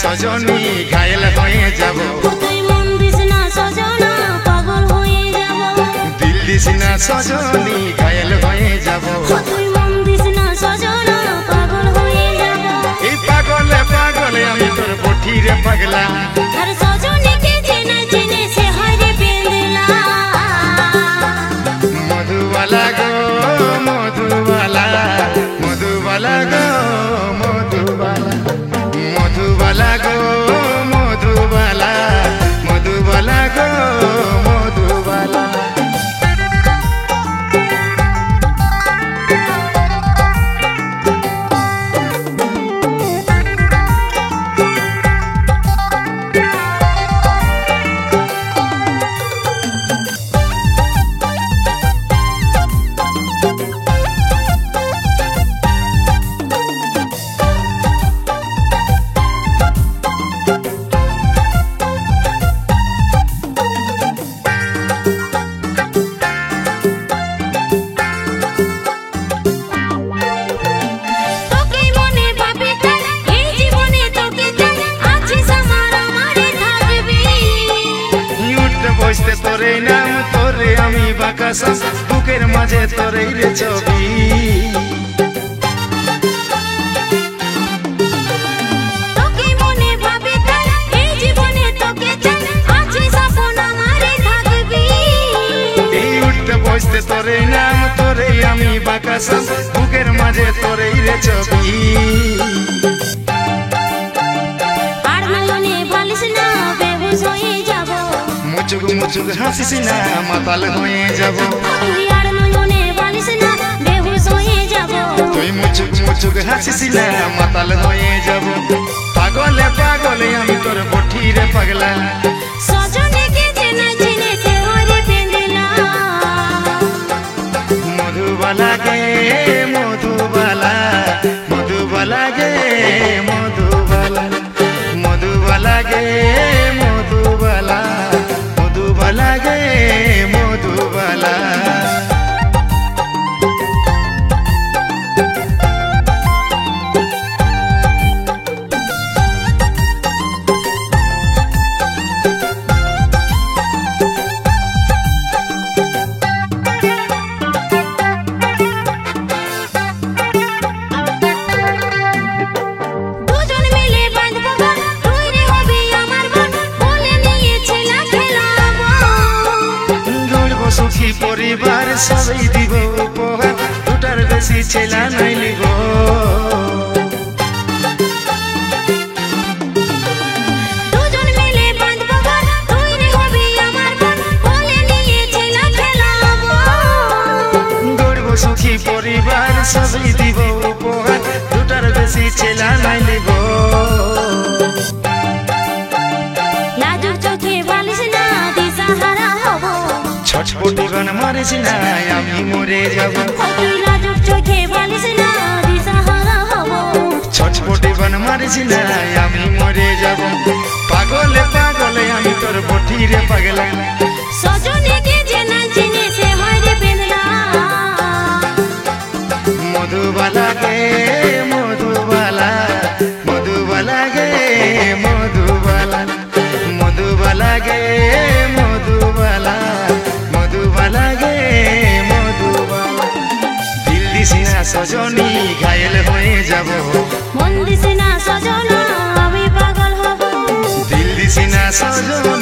সজনী ঘায়েল হয়ে যাব। তুই মন দিস না সজনা পাগল হয়ে যাব। দিল দিস না সজনী ঘায়েল হয়ে যাব। তুই মন দিস না সজনা পাগল হয়ে যাব। এই পাগলে পাগলে আমি তোর বঠিরে পাগলা। আর সজনীকে চেনে চেনে সে হয় রে পেন্দলা। মধুবালা গো মধুবালা, মধুবালা গো মধুবালা, মধুবালা গো মধুবালা, মধুবালা গো মধুবালা। বসতে তোরে নাম তোরে আমি বাকাসা, বুকের মাঝে তোরে রে ছবি। তোকে মনে ভাবি তাই এই জীবনে তোকে চাই, আছে স্বপ্ন আমারে থাকবি। এই উঠতে বসতে তোরে নাম তোরে আমি বাকাসা, বুকের মাঝে তোরে রে ছবি। আর নয়নে ভালিস না বেহুশ হয়ে যাব। মুচুক মুচুক হাসিস না মাতাল হয়ে যাব। তুই আর নয়নে ভালিস না বেহুশ হয়ে যাব। তুই মুচুক মুচুক হাসিস না মাতাল হয়ে যাব। পাগলে পাগলে আমি তোর বঠিরে পাগলা। সজনীকে চেনে চেনে সে হয় রে পেন্দলা। মধুবালা গে মধুবালা, মধুবালা গে মধুবালা, মধুবালা গে মধুবালা, মধুবালা গে মধুবালা। দুজন মিলে বাঁধবো ঘর, তুই রে হবি আমার বোন, বলে নিয়েছিলাম খেলাবো। গড়ব সুখী পরিবার সবাই দিব উপহার, দুটার বেশি ছেলা নাই লিব। দুজন মিলে বাঁধবো ঘর, তুই রে হবি আমার বোন, বলে নিয়েছিলাম খেলাবো। গড়ব সুখী পরিবার সবাই দিব উপহার, দুটার বেশি ছেলা নাই লিব। লাজুক চোখে বালিশ না দিশাহারা হব। ছটপটি গান মারিস না আমি মরে যাব। তুই লাজুক চোখে বালিশ না দিশাহারা হব। ছটপটি গান মারিস না আমি মরে যাব। পাগলে পাগলে আমি তোর বঠিরে পাগলা। সজনীকে চেনে চেনে সে হয় রে পেন্দলা। মধুবালা গে মধুবালা, মধুবালা গে মধুবালা, মধুবালা গে মধুবালা, মধুবালা গে মধুবালা। দিল দিস না সজনী ঘায়েল হয়ে যাব। মন দিস না সজনা আমি পাগল হব। দিল দিস না সজনী